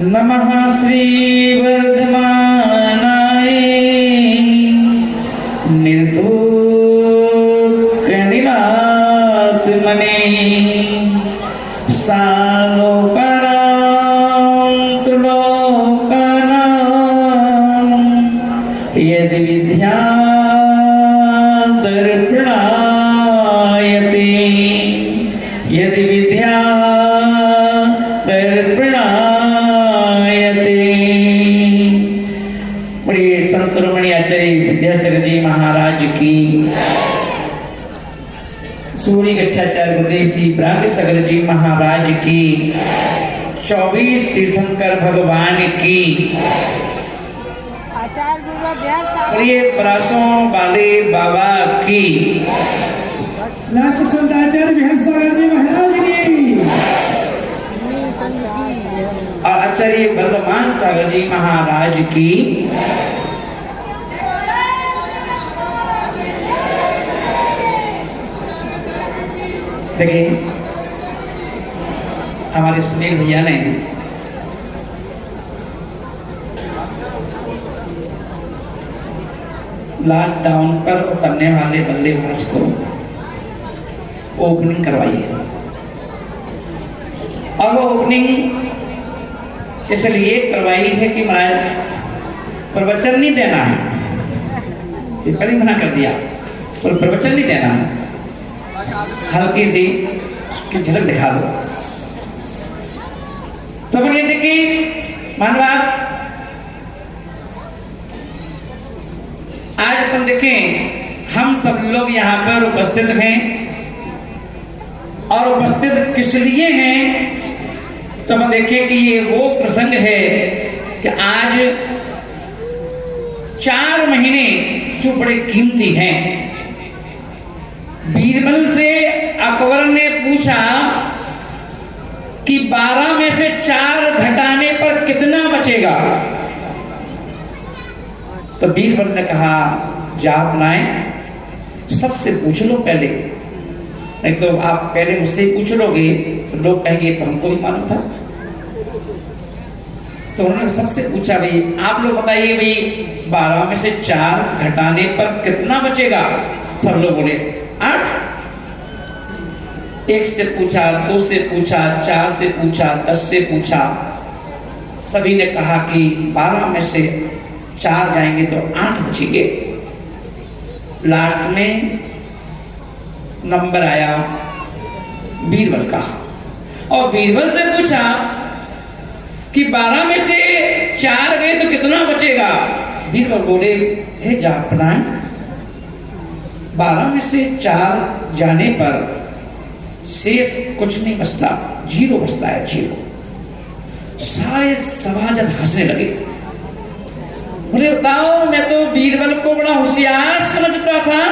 नमः श्री वर्धमानाय निर्धूतकनिलात्मने सालोकनां तुलोकनां यदि विद्या दर्पणायते यदि विद्या शिरोमणि आचार्य विद्यासागर जी महाराज की, सूर्य गच्छाचार्य गुरुदेव श्री ब्रह्मसागर जी महाराज की, 24 तीर्थंकर भगवान की, प्रिय प्रसों वाले बाबा की, संत आचार्य ब्रह्मसागर जी महाराज की और आचार्य वर्धमान सागर जी महाराज की। देखिए हमारे सुनील भैया ने लॉकडाउन पर उतरने वाले बल्लेबाज को ओपनिंग करवाई है और वो ओपनिंग इसलिए करवाई है कि महाराज प्रवचन नहीं देना है, ये कभी मना कर दिया, और प्रवचन नहीं देना है, हल्की सी उसकी झलक दिखा दो। तो ये देखिए मानवाद आज अपन देखें हम सब लोग यहाँ पर उपस्थित हैं और उपस्थित किस लिए हैं, तो हम देखें कि ये वो प्रसंग है कि आज 4 महीने जो बड़े कीमती हैं। बीरबल से अकबर ने पूछा कि 12 में से 4 घटाने पर कितना बचेगा, तो बीरबल ने कहा जाप नाए सबसे पूछ लो पहले, नहीं तो आप पहले मुझसे ही पूछ लोगे तो लोग कहेंगे तो हमको भी मालूम था। तो उन्होंने सबसे पूछा भाई आप लोग बताइए भाई 12 में से 4 घटाने पर कितना बचेगा। सब लोग बोले 8। 1 से पूछा, 2 से पूछा, 4 से पूछा, 10 से पूछा, सभी ने कहा कि 12 में से 4 जाएंगे तो 8 बचेंगे। लास्ट में नंबर आया बीरबल का और बीरबल से पूछा कि 12 में से 4 गए तो कितना बचेगा। बीरबल बोले हे जापना 12 में से 4 जाने पर शेष कुछ नहीं बचता, 0 बचता है, 0। सारे सभाजन हंसने लगे, बोले बताओ मैं तो बीरबल को बड़ा होशियार समझता था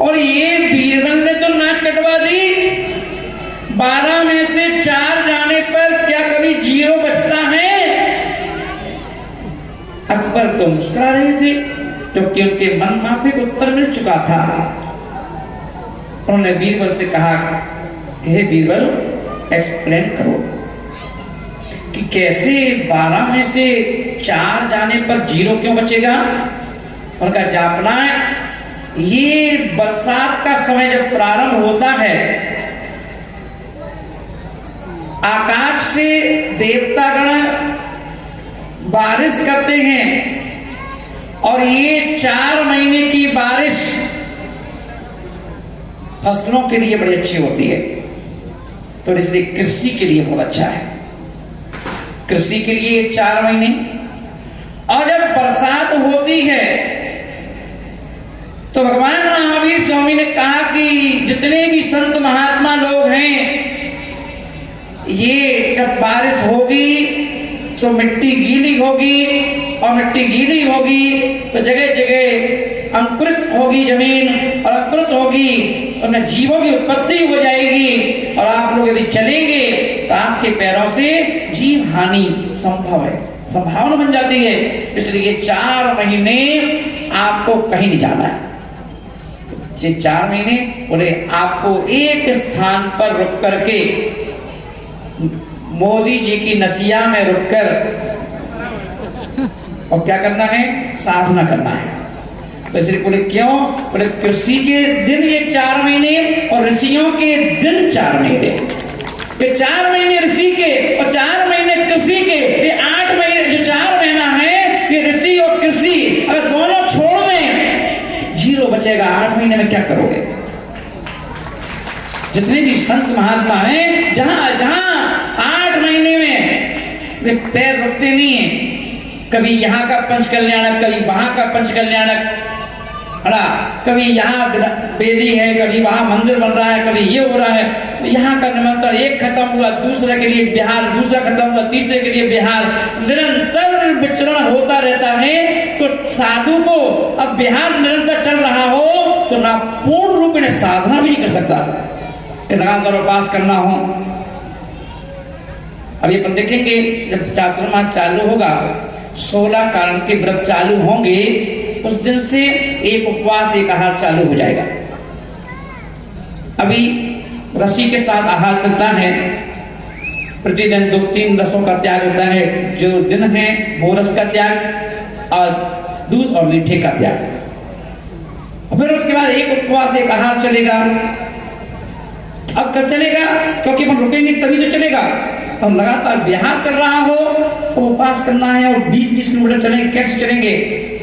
और ये बीरबल ने तो नाक कटवा दी। 12 में से 4 जाने पर क्या कभी 0 बचता है। अकबर तो मुस्कुरा रहे थे क्योंकि उनके मन माफिक उत्तर मिल चुका था। उन्होंने बीरबल से कहा हे बीरबल एक्सप्लेन करो कि कैसे 12 में से 4 जाने पर 0 क्यों बचेगा। उनका जापना है ये बरसात का समय जब प्रारंभ होता है, आकाश से देवतागण बारिश करते हैं और ये 4 महीने की बारिश फसलों के लिए बड़ी अच्छी होती है, तो इसलिए कृषि के लिए बहुत अच्छा है। कृषि के लिए 4 महीने, और जब बरसात होती है तो भगवान महावीर स्वामी ने कहा कि जितने भी संत महात्मा लोग हैं, ये जब बारिश होगी तो मिट्टी गीली होगी, और मिट्टी गीली होगी तो जगह जगह अंकुरित होगी जमीन, और अंकुरित होगी उनमें जीवों की उत्पत्ति हो जाएगी, और आप लोग यदि चलेंगे तो आपके पैरों से जीव हानि संभव है, संभावना बन जाती है। इसलिए 4 महीने आपको कहीं नहीं जाना है। ये 4 महीने बोले आपको एक स्थान पर रुक करके, मोदी जी की नसिया में रुककर, और क्या करना है? साधना करना है। तो इसलिए बोले क्यों? बोले कृषि के दिन ये 4 महीने और ऋषियों के दिन 4 महीने। ये 4 महीने ऋषि के और 4 महीने कृषि के, ये 8 महीने जो 4 महीना है ये ऋषि और कृषि, अगर दोनों छोड़ दें 0 बचेगा। 8 महीने में क्या करोगे? जितने भी संत महात्मा हैं, जहां जहां 8 महीने में पैर रुकते नहीं है, कभी यहाँ का पंच कल्याणक, कभी वहां का पंच कल्याणक, कभी यहाँ बेदी है, कभी वहां मंदिर बन रहा है, कभी ये हो रहा है, तो यहाँ का निमंत्रण एक खत्म हुआ, दूसरे के लिए बिहार, दूसरा खत्म हुआ, तीसरे के लिए बिहार, निरंतर विचरण होता रहता है। तो साधु को अब बिहार निरंतर चल रहा हो तो ना पूर्ण रूप में साधना भी नहीं कर सकता कि लगातार उपास करना हो। अभी अपन देखेंगे जब चातुर्मास चालू होगा, 16 कारण के व्रत चालू होंगे, उस दिन से एक उपवास, एक आहार चालू हो जाएगा। अभी रसी के साथ आहार चलता है, प्रतिदिन 2-3 रसों का त्याग होता है। जो दिन है वो रस का त्याग और दूध और मीठे का त्याग, और फिर उसके बाद एक उपवास, एक आहार चलेगा। अब कब चलेगा? क्योंकि हम रुकेंगे तभी तो चलेगा। और लगातार बिहार चल रहा हो तो उपवास करना है, और 20-20 किलोमीटर चलेंगे, कैसे चलेंगे?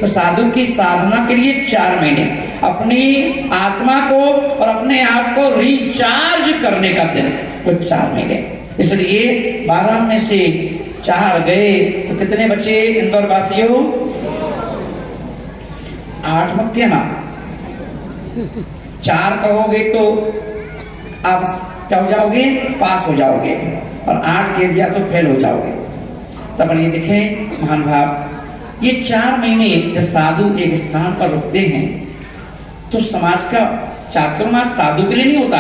तो साधु की साधना के लिए 4 महीने, अपनी आत्मा को और अपने आप को रिचार्ज करने का दिन तो 4 महीने। इसलिए 12 में से 4 गए तो कितने बचे इंदौर वासियों? 8 मत कहना, 4 कहोगे तो आप क्या हो जाओगे? पास हो जाओगे, और 8 कह दिया तो फेल हो जाओगे। तब ये देखें महान भाव, ये 4 महीने जब साधु एक स्थान पर रुकते हैं तो समाज का, चातुर्मास साधु के लिए नहीं होता,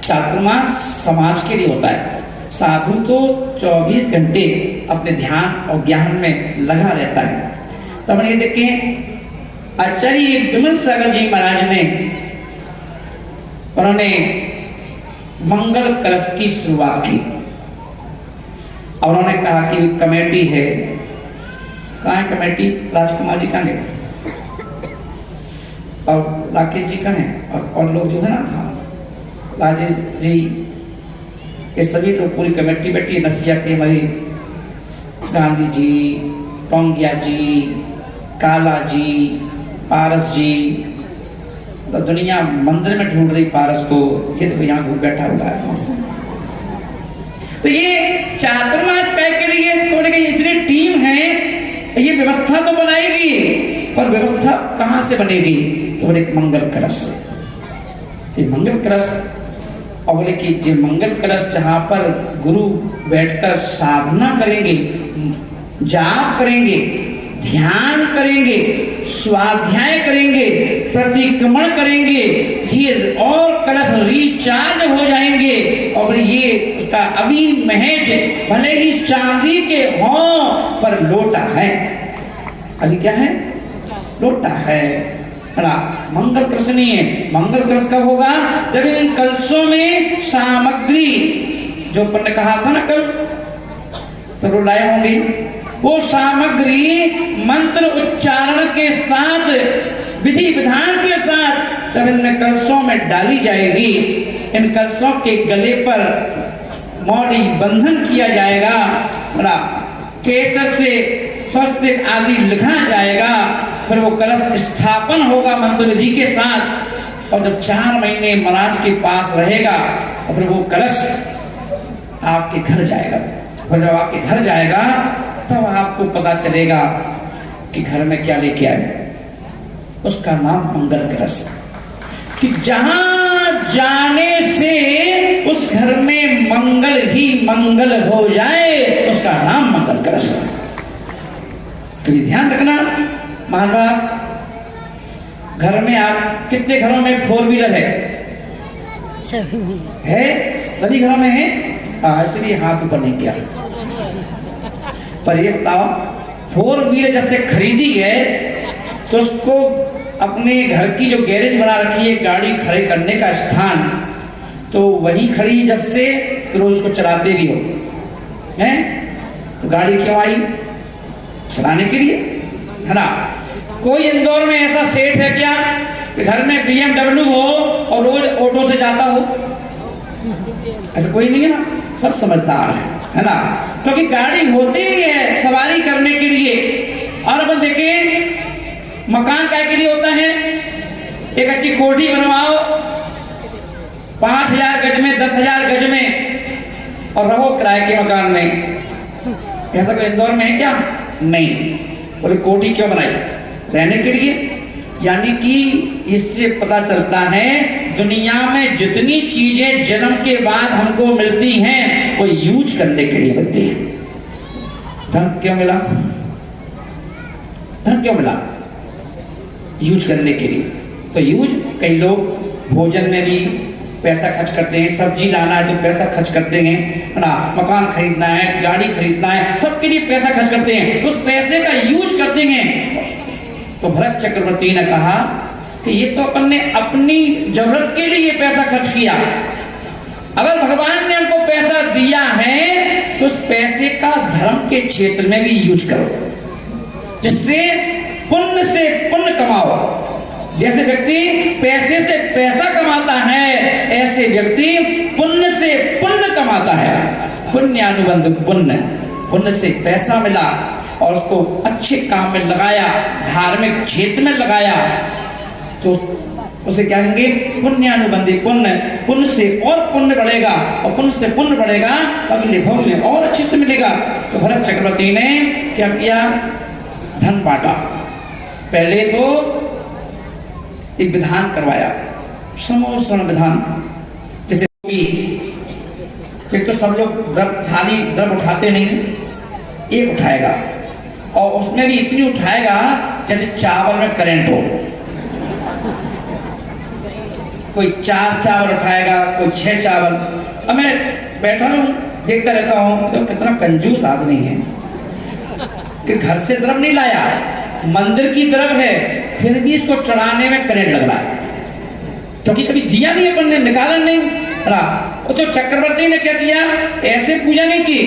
चातुर्मास समाज के लिए होता है। साधु तो 24 घंटे अपने ध्यान और ज्ञान में लगा रहता है। तब ये देखें आचार्य विमल सागर जी महाराज ने, उन्होंने मंगल कलश की शुरुआत की, और उन्होंने कहा कि कमेटी है, कहाँ है कमेटी? राजकुमार जी कहाँ गए, और राकेश जी कहाँ हैं, और लोग जो है ना, था राजेश जी, ये सभी लोग, पूरी कमेटी बैठी है। नसिया के हमारी गांधी जी, टोंगिया जी, काला जी, पारस जी, तो दुनिया मंदिर में ढूंढ रही पारस को, ये तो यहाँ घूम बैठा हुआ है। तो ये चातुर्मास पैक के लिए थोड़ी की इतनी टीम है, ये व्यवस्था तो बनाएगी, पर व्यवस्था कहाँ से बनेगी? तो बोले मंगल कलश, मंगल कलश। और बोले कि जो मंगल कलश जहाँ पर गुरु बैठकर साधना करेंगे, जाप करेंगे, ध्यान करेंगे, स्वाध्याय करेंगे, प्रतिक्रमण करेंगे, ये और कलश रिचार्ज हो जाएंगे। और ये उसका अभी महज भले ही चांदी के हों पर लोटा है, अभी क्या है? लोटा है। मंगल कलश नहीं है। मंगल कलश कब होगा? जब इन कलशों में सामग्री, जो अपन ने कहा था ना कल, सब लाए होंगे, वो सामग्री मंत्र उच्चारण के साथ, विधि विधान के साथ जब इन कलशों में डाली जाएगी, इन कलशों के गले पर मौड़ी बंधन किया जाएगा, केसर से स्वस्तिक आदि लिखा जाएगा, फिर वो कलश स्थापन होगा मंत्र विधि के साथ। और जब 4 महीने महाराज के पास रहेगा और फिर वो कलश आपके घर जाएगा, और जब आपके घर जाएगा तब आपको पता चलेगा कि घर में क्या लेके आए। उसका नाम मंगल कलश, कि जहां जाने से उस घर में मंगल ही मंगल हो जाए, उसका नाम मंगल कलश। कभी ध्यान रखना महाभारत, घर में आप कितने घरों में 4 व्हीलर है? है सभी घरों में है, इसलिए हाथ ऊपर नहीं किया। पर ये बताओ 4 व्हीलर जब से खरीदी है तो उसको अपने घर की जो गैरेज बना रखी है गाड़ी खड़े करने का स्थान, तो वही खड़ी जब से रोज उसको चलाते भी हो हैं, तो गाड़ी क्यों आई? चलाने के लिए, है ना। कोई इंदौर में ऐसा सेठ है क्या कि घर में BMW हो और रोज ऑटो से जाता हो? ऐसा कोई नहीं है ना, सब समझदार है ना, क्योंकि गाड़ी होती ही है सवारी करने के लिए। और अपन देखें मकान काय के लिए होता है? एक अच्छी कोठी बनवाओ 5000 गज में, 10,000 गज में, और रहो किराए के मकान में। ऐसा कोई इंदौर में है क्या? नहीं। बोले कोठी क्यों बनाई? रहने के लिए। यानी कि इससे पता चलता है दुनिया में जितनी चीजें जन्म के बाद हमको मिलती हैं वो यूज करने के लिए मिलती है। धन क्यों मिला? धन क्यों मिला? यूज करने के लिए। तो यूज, कई लोग भोजन में भी पैसा खर्च करते हैं, सब्जी लाना है तो पैसा खर्च करते हैं, है ना, मकान खरीदना है, गाड़ी खरीदना है, सबके लिए पैसा खर्च करते हैं, उस पैसे का यूज करते हैं। तो भरत चक्रवर्ती ने कहा कि ये तो अपन ने अपनी जरूरत के लिए पैसा खर्च किया, अगर भगवान ने हमको पैसा दिया है तो उस पैसे का धर्म के क्षेत्र में भी यूज करो, जिससे पुण्य से पुण्य कमाओ। जैसे व्यक्ति पैसे से पैसा कमाता है, ऐसे व्यक्ति पुण्य से पुण्य कमाता है। पुण्यानुबंध पुण्य, पुण्य से पैसा मिला और उसको अच्छे काम में लगाया, धार्मिक क्षेत्र में लगाया, तो उसे क्या कहेंगे? पुण्यानुबंधी पुण्य। पुण्य से और पुण्य बढ़ेगा, और पुण्य से पुण्य बढ़ेगा तो अगले भोग में और अच्छे से मिलेगा। तो भरत चक्रवर्ती ने क्या किया? धन बांटा। पहले तो एक विधान करवाया, समोषण विधान। जैसे एक तो सब लोग थाली द्रव्य उठाते नहीं, एक उठाएगा, और उसमें भी इतनी उठाएगा जैसे चावल में करंट हो। कोई 4 चावल उठाएगा, कोई 6 चावल। अब मैं बैठा हूं देखता रहता हूं तो कितना कंजूस आदमी है कि घर से द्रव्य नहीं लाया, मंदिर की द्रव्य है, फिर भी इसको चढ़ाने में करंट लग रहा है, क्योंकि कभी दिया नहीं अपन ने, निकाला नहीं। तो चक्रवर्ती ने क्या किया? ऐसे पूजा नहीं की,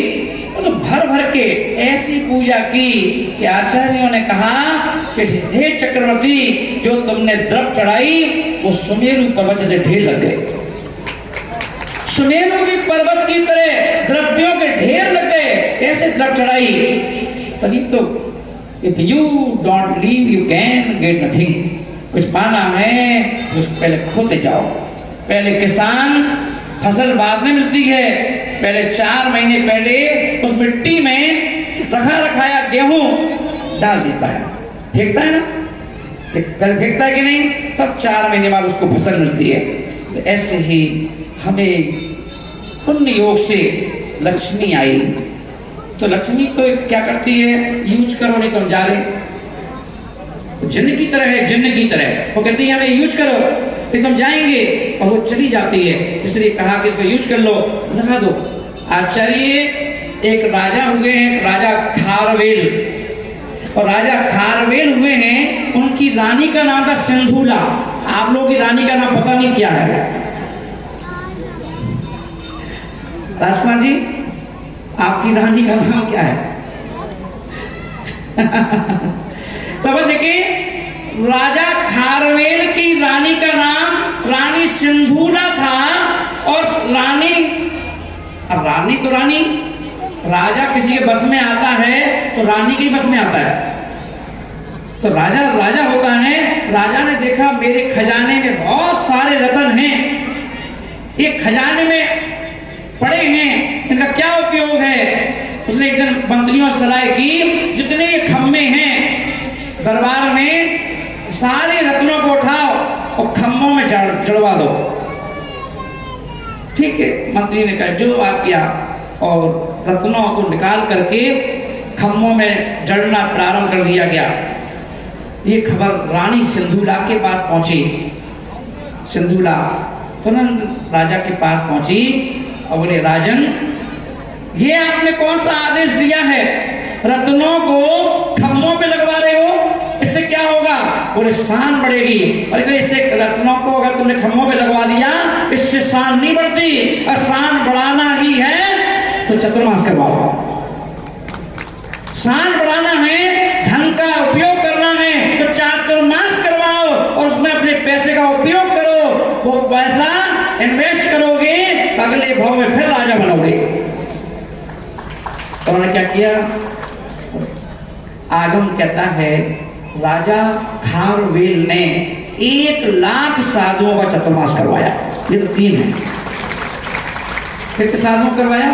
तो भर भर के ऐसी पूजा की कि आचार्यों ने कहा कि हे चक्रवर्ती, जो तुमने द्रव्य चढ़ाई वो सुमेरु पर्वत से ढेर लग गए, सुमेरु की पर्वत की तरह द्रव्यों के ढेर लग गए, ऐसे द्रव्य चढ़ाई। तभी तो if you don't leave you can get nothing. कुछ पाना है तो पहले खोते जाओ। पहले किसान फसल बाद में मिलती है, पहले 4 महीने पहले उस मिट्टी में रखा रखाया गेहूं डाल देता है, फेंकता है ना, पहले फेंकता है कि नहीं, तब 4 महीने बाद उसको फसल मिलती है। तो ऐसे ही हमें पुण्य योग से लक्ष्मी आई, तो लक्ष्मी तो क्या करती है? यूज करो, नहीं तो हम जा रहे। जिन्न की तरह है, जिन्न की तरह वो कहती है हमें यूज करो, फिर तुम जाएंगे, और वो चली जाती है। इसलिए कहा कि इसको यूज कर लो, लगा दो। आचार्य एक राजा हुए हैं, राजा खारवेल, और राजा खारवेल हुए हैं, उनकी रानी का नाम था सिंधुला। आप लोगों की रानी का नाम पता नहीं क्या है? राजकुमार जी, आपकी रानी का नाम क्या है? तो देखिए, राजा खारवेल की रानी का नाम रानी सिंधुला था। और रानी, अब रानी तो रानी, राजा किसी के बस में आता है तो रानी के बस में आता है। तो राजा राजा होता है, राजा ने देखा मेरे खजाने में बहुत सारे रतन हैं, एक खजाने में पड़े हैं, इनका क्या उपयोग है? उसने एक दिन मंत्रियों से सलाह की, जितने ये खम्भे हैं दरबार में, सारे रत्नों को उठाओ और खम्भों में जड़वा दो। ठीक है, मंत्री ने कहा जो आज्ञा, और रत्नों को निकाल करके खम्भों में जड़ना प्रारंभ कर दिया गया। ये खबर रानी सिंधुला के पास पहुंची। सिंधुला तुरंत राजा के पास पहुंची और बोले, राजन, ये आपने कौन सा आदेश दिया है? रत्नों को खम्भों पे लगवा रहे हो, इससे क्या होगा? बोले, शान बढ़ेगी। और इससे रत्नों को अगर तुमने खम्भों पे लगवा दिया, इससे शान नहीं बढ़ती, और शान बढ़ाना ही है तो चतुर्मास करवाओ। शान बढ़ाना है, धन का उपयोग करना है तो चातुर्मास करवाओ, और उसमें अपने पैसे का उपयोग करो। वो पैसा इन्वेस्ट करोगे, अगले भाव में फिर राजा बनोगे। तो उन्होंने क्या किया? आगम कहता है, राजा खारवेल ने 1,00,000 साधुओं का चतुर्मास करवाया। ये तो 3 है, कितने साधुओं करवाया?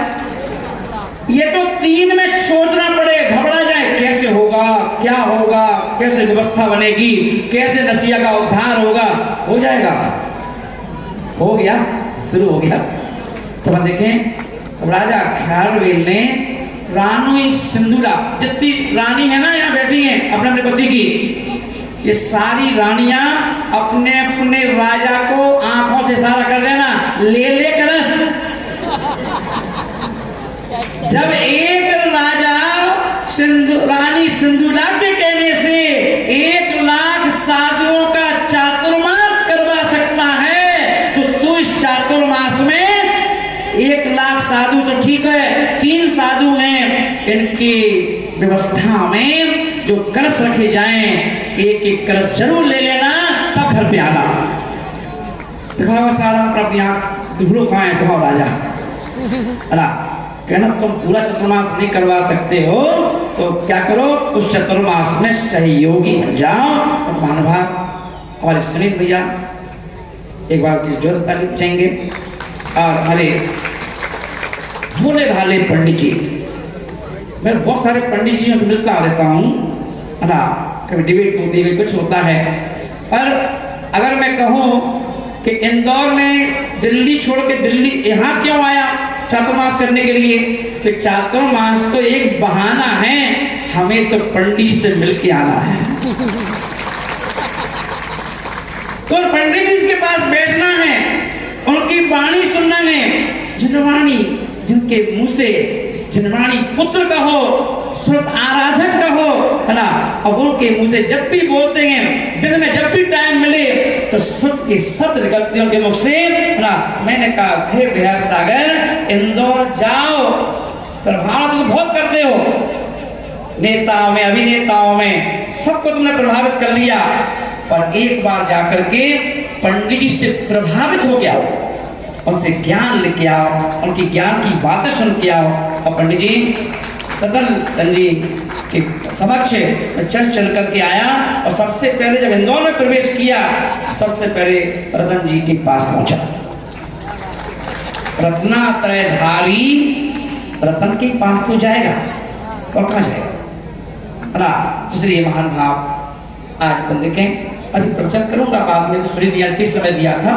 ये तो 3 में सोचना पड़े, घबरा जाए, कैसे होगा, क्या होगा, कैसे व्यवस्था बनेगी, कैसे नसिया का उद्धार होगा। हो जाएगा, हो गया, शुरू हो गया। तो हम देखें, राजा खारवेल ने रानी सिंधुला, जितनी रानी है ना यहाँ बैठी हैं अपने अपने पति की, ये सारी रानियां अपने अपने राजा को आंखों से इशारा कर देना, ले ले कलश। जब एक राजा रानी सिंधुला के कहने से 1,00,000 साधुओं का चातुर्मास करवा सकता है, तो तू इस चातुर्मास में 1,00,000 साधु तो ठीक है, 3 साधु हैं, इनकी व्यवस्था में जो कलश रखे जाएं, एक एक कलश जरूर ले लेना, तब घर पे आना। दिखाओ सारा अपनी आंख दिखलो कहाँ है तुम्हारा राजा। अला कहना, तुम पूरा चतुर्मास नहीं करवा सकते हो तो क्या करो, उस चतुर्मास में सहयोगी बन जाओ। और महानुभाव हमारे सुनील भैया एक बार की जोरदार पूछेंगे, और हमारे भोले भाले पंडित जी, मैं बहुत सारे पंडित जी से मिलता रहता हूँ, है ना, कभी डिबेट होती है, कुछ होता है। पर अगर मैं कहूँ कि इंदौर में दिल्ली छोड़ के दिल्ली यहाँ क्यों आया चातुर्मास करने के लिए, तो चातुर्मास तो एक बहाना है, हमें तो पंडित से मिलके आना है। तो पंडित जी के पास बैठना है, उनकी वाणी सुनना है। जिनवाणी, जिनके मुंह से जिनवाणी पुत्र कहो, श्रुत आराधक कहो, है ना, और उनके मुंह से जब भी बोलते हैं, दिन में जब भी टाइम मिले तो श्रुत की शब्द निकलते हैं उनके मुख से, है ना। मैंने कहा, हे बिहार सागर, इंदौर जाओ, प्रभावित तो बहुत करते हो, नेताओं में, अभिनेताओं में, सबको तुमने प्रभावित कर लिया, पर एक बार जाकर के पंडित जी से प्रभावित हो गया, उनसे ज्ञान लेके आओ, उनकी ज्ञान की बातें सुन के आओ। और पंडित जी रतन जी के समक्ष मैं चल करके आया, और सबसे पहले जब इंदौर में प्रवेश किया, सबसे पहले रतन जी के पास पहुंचा। रत्नात्रयधारी रतन के पास तो जाएगा, और कहाँ जाएगा ना। इसलिए महान भाव आज अपन देखें, अभी प्रवचन करूंगा बाद में, तो सूर्य दिया 30 समय दिया था।